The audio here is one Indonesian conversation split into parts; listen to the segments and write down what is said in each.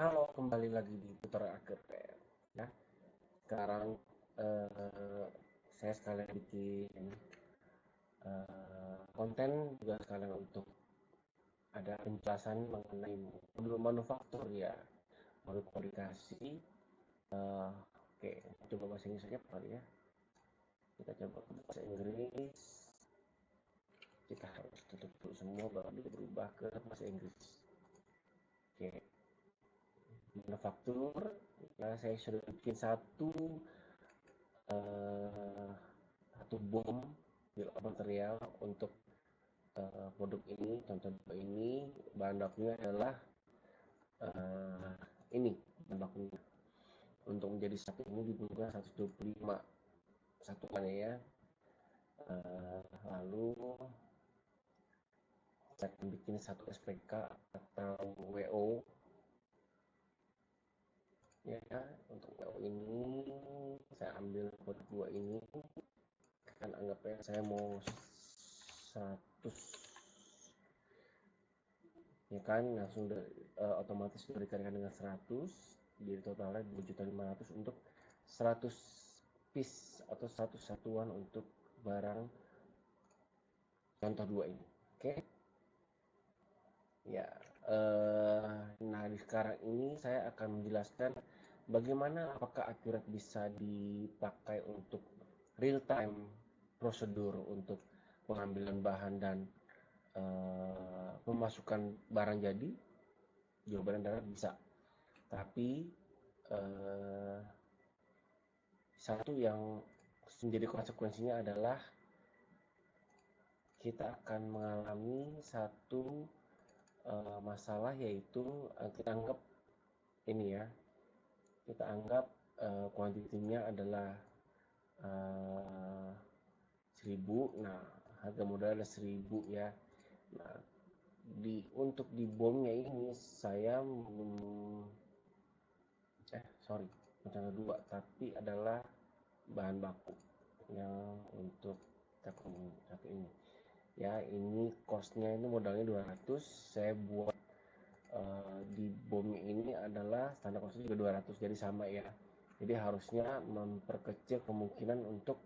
Halo, kembali lagi di tutorial AutoCAD ya. Sekarang eh, saya sekalian bikin konten juga sekalian untuk ada penjelasan mengenai modul manufaktur ya, modul fabrikasi. Oke, coba bahasa Inggris saja kali ya. Kita coba ke bahasa Inggris. Kita harus tutup dulu semua baru dia berubah ke bahasa Inggris. Oke, manufaktur. Nah, saya sudah bikin eh, satu bom bill of material untuk produk ini. Contoh ini bahan bakunya adalah ini bahan bakunya. Untuk menjadi satu ini dibutuhkan 125 satuan ya. Lalu saya akan bikin satu SPK atau WO ya. Untuk WO ini saya ambil produk dua ini, kan anggapnya saya mau 100 ya kan, langsung otomatis sudah dikalikan dengan 100, jadi totalnya 2.500.000 untuk 100 piece atau 100 satuan untuk barang contoh dua ini. Oke ya. Nah, di sekarang ini saya akan menjelaskan bagaimana apakah akurat bisa dipakai untuk real time prosedur untuk pengambilan bahan dan pemasukan barang jadi. Jawabannya adalah bisa, tapi satu yang menjadi konsekuensinya adalah kita akan mengalami satu masalah, yaitu kita anggap ini ya, kita anggap kuantitinya adalah 1000. Nah, harga modal adalah 1000 ya. Nah, untuk di bomnya ini saya sorry, bukan dua, tapi adalah bahan baku yang untuk satu ini ya. Ini costnya, ini modalnya 200, saya buat di bom ini adalah standar costnya juga 200, jadi sama ya. Jadi harusnya memperkecil kemungkinan untuk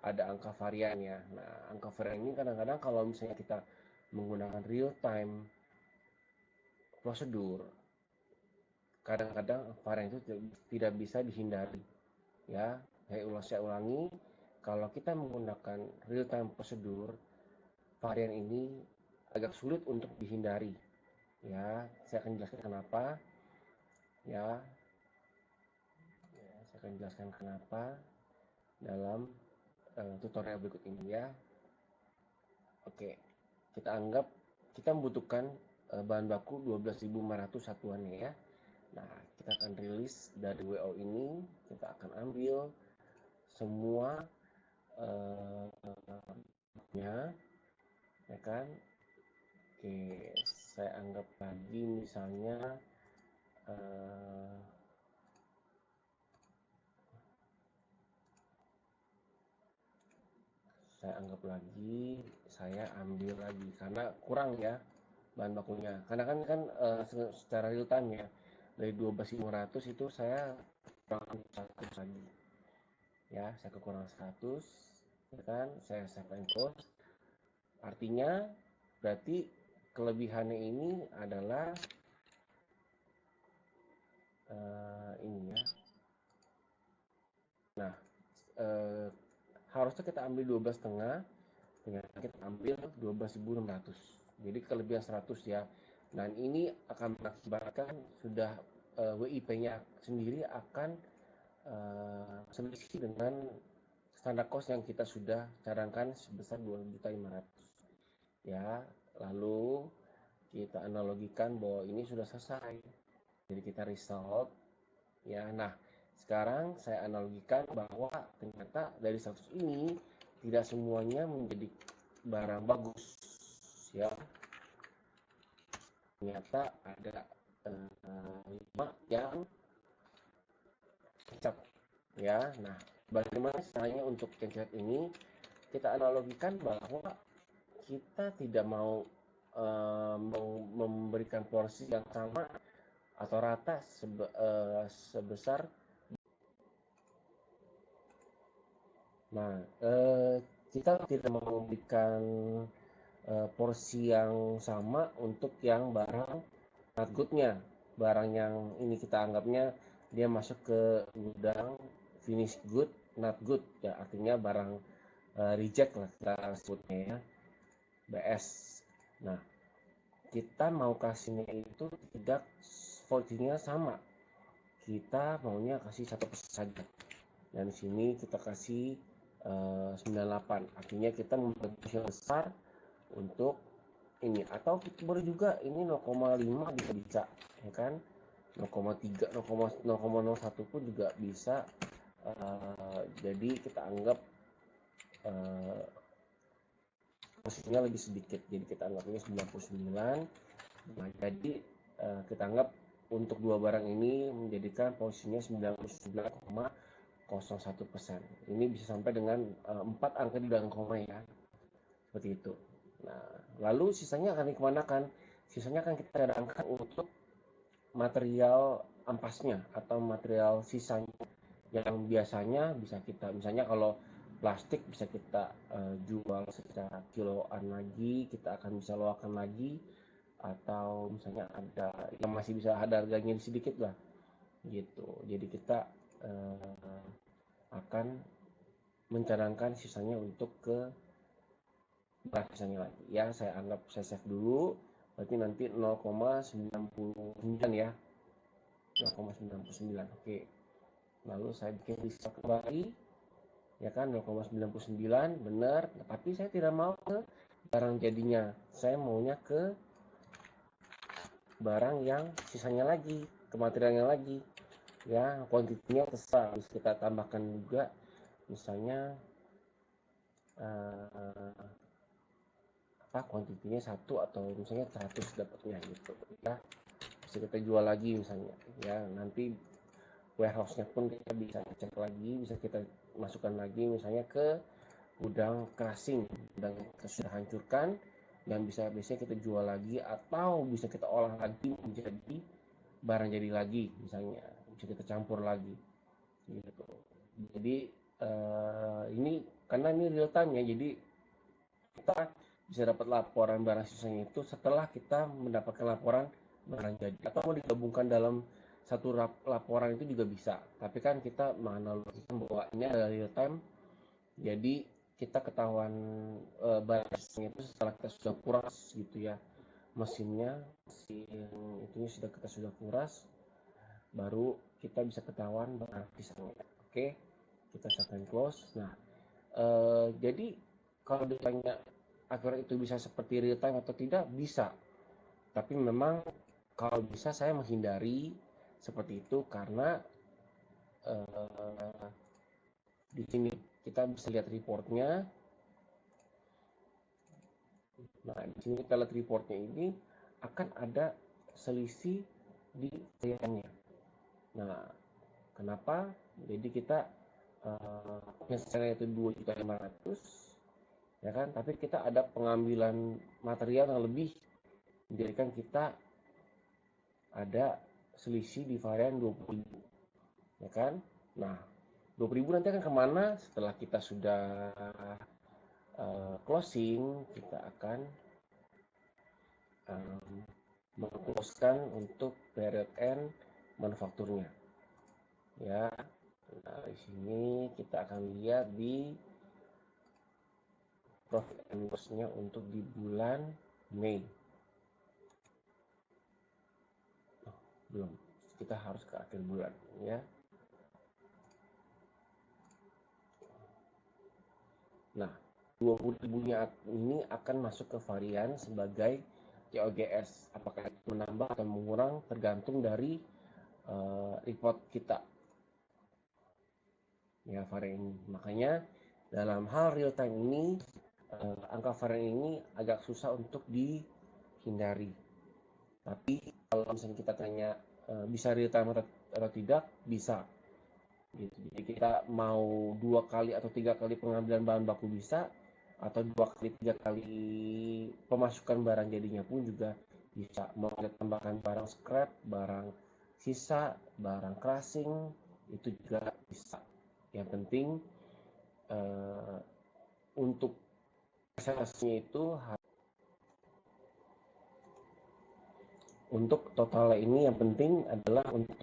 ada angka varian ya. Nah, angka varian ini kadang-kadang kalau misalnya kita menggunakan real time prosedur, kadang-kadang varian itu tidak bisa dihindari ya. Saya ulangi, kalau kita menggunakan real time prosedur, varian ini agak sulit untuk dihindari ya. Saya akan jelaskan kenapa ya. Saya akan jelaskan kenapa dalam tutorial berikut ini ya. Oke, kita anggap kita membutuhkan bahan baku 12.500 satuannya ya. Nah, kita akan rilis dari WO ini, kita akan ambil semua ya kan. Oke, saya anggap lagi misalnya saya ambil lagi karena kurang ya bahan bakunya, karena kan secara real time ya, dari 12.500 itu saya kurang 100 lagi ya. Saya kekurangan 100 ya kan, saya save and close. Artinya berarti kelebihannya ini adalah ini ya. Nah, harusnya kita ambil 12,5, ternyata kita ambil 12.600, jadi kelebihan 100 ya. Dan ini akan mengakibatkan sudah WIP-nya sendiri akan selisih dengan standar cost yang kita sudah cadangkan sebesar 2.500 ya. Lalu kita analogikan bahwa ini sudah selesai, jadi kita resolve ya. Nah, sekarang saya analogikan bahwa ternyata dari 100 ini tidak semuanya menjadi barang bagus ya. Ternyata ada 5 yang cacat ya. Nah, bagaimana caranya untuk cacat ini? Kita analogikan bahwa kita tidak mau memberikan porsi yang sama atau rata sebesar. Nah, kita tidak memberikan porsi yang sama untuk yang barang not good-nya. Barang yang ini kita anggapnya dia masuk ke gudang finish good, not good ya, artinya barang reject lah kita sebutnya ya, BS. Nah, kita mau kasihnya itu tidak porsinya sama, kita maunya kasih 1% saja, dan di sini kita kasih 98, artinya kita membuat porsi besar untuk ini, atau boleh juga ini 0,5 juga bisa ya kan, 0,3 0,01 pun juga bisa. Jadi kita anggap porsinya lebih sedikit, jadi kita anggapnya 99. Nah, jadi kita anggap untuk dua barang ini menjadikan porsinya 99,01%. Ini bisa sampai dengan 4 angka di belakang koma ya, seperti itu. Nah, lalu sisanya akan dikemanakan? Sisanya akan kita cadangkan untuk material ampasnya atau material sisanya, yang biasanya bisa kita, misalnya kalau plastik bisa kita jual secara kiloan lagi, kita akan bisa loakan lagi, atau misalnya ada yang masih bisa ada harganya sedikit lah gitu. Jadi kita akan mencadangkan sisanya untuk ke barang sisanya lagi ya. Saya anggap saya save dulu, berarti nanti 0,99 ya, 0,99. Oke, lalu saya bikin list kembali ya kan, 0,99 benar, tapi saya tidak mau ke barang jadinya, saya maunya ke barang yang sisanya lagi, ke materialnya lagi ya. Kuantitinya terserah, bisa kita tambahkan juga, misalnya kuantitinya 1 atau misalnya 100 dapatnya gitu ya, bisa kita jual lagi misalnya ya. Nanti warehouse-nya pun kita bisa cek lagi, bisa kita masukkan lagi misalnya ke gudang crushing, gudang kita sudah hancurkan, dan bisa kita jual lagi, atau bisa kita olah lagi menjadi barang jadi lagi, misalnya bisa kita campur lagi gitu. Jadi ini karena ini real time ya, jadi kita bisa dapat laporan barang sisanya itu setelah kita mendapatkan laporan barang jadi, atau mau digabungkan dalam satu laporan itu juga bisa. Tapi kan kita menganalogikan bahwa ini adalah real time, jadi kita ketahuan barang sisanya itu setelah kita sudah kuras gitu ya, mesin itunya sudah kuras, baru kita bisa ketahuan barang sisanya. Oke, kita setting close. Nah, jadi kalau ditanya agar itu bisa seperti real time atau tidak, bisa, tapi memang kalau bisa saya menghindari seperti itu, karena di sini kita bisa lihat reportnya. Nah, di sini kita lihat reportnya, ini akan ada selisih di variannya. Nah, kenapa? Jadi kita misalnya itu 2.500.000 ya kan, tapi kita ada pengambilan material yang lebih, menjadikan kita ada selisih di varian 20.000 ya kan. Nah, 20.000 nanti akan kemana? Setelah kita sudah closing, kita akan mengclosekan untuk period end manufakturnya ya. Nah, di sini kita akan lihat di profit and loss-nya untuk di bulan Mei. Belum, kita harus ke akhir bulan ya. Nah, 20.000-nya ini akan masuk ke varian sebagai COGS. Apakah itu menambah atau mengurang tergantung dari report kita ya, varian ini. Makanya dalam hal real time ini angka varian ini agak susah untuk dihindari. Tapi kalau misalnya kita tanya bisa real time atau tidak, bisa gitu. Jadi kita mau 2 kali atau 3 kali pengambilan bahan baku bisa, atau 2 kali 3 kali pemasukan barang jadinya pun juga bisa. Mau kita tambahkan barang scrap, barang sisa, barang crashing, itu juga bisa. Yang penting untuk prosesnya itu, untuk total ini yang penting adalah untuk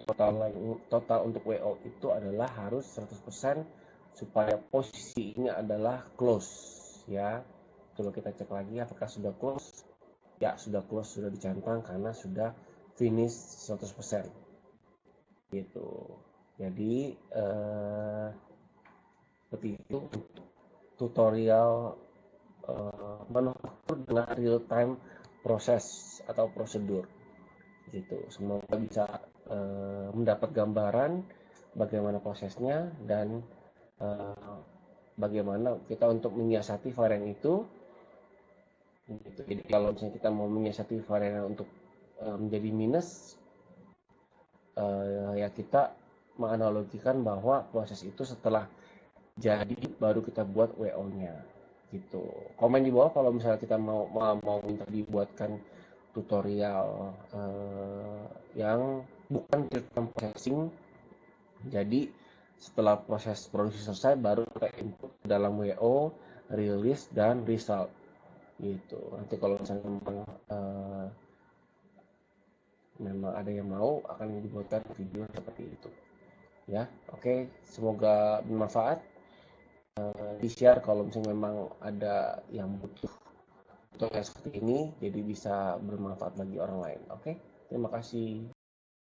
total untuk WO itu adalah harus 100% supaya posisi ini adalah close ya. Coba kita cek lagi apakah sudah close. Ya, sudah close, sudah dicentang karena sudah finish 100% gitu. Jadi seperti itu untuk tutorial manufaktur dengan real time proses atau prosedur gitu. Semoga bisa mendapat gambaran bagaimana prosesnya dan bagaimana kita untuk menyiasati varian itu gitu. Jadi kalau misalnya kita mau menyiasati varian untuk menjadi minus, ya kita menganalogikan bahwa proses itu setelah jadi baru kita buat WO-nya gitu. Komen di bawah kalau misalnya kita mau minta dibuatkan tutorial yang bukan real-time processing. Jadi setelah proses produksi selesai baru kita input dalam WO, release dan result gitu. Nanti kalau misalnya memang ada yang mau, akan dibuatkan video seperti itu ya. Oke, semoga bermanfaat. Di share kalau misalnya memang ada yang butuh tutorial seperti ini, jadi bisa bermanfaat bagi orang lain. Oke, terima kasih.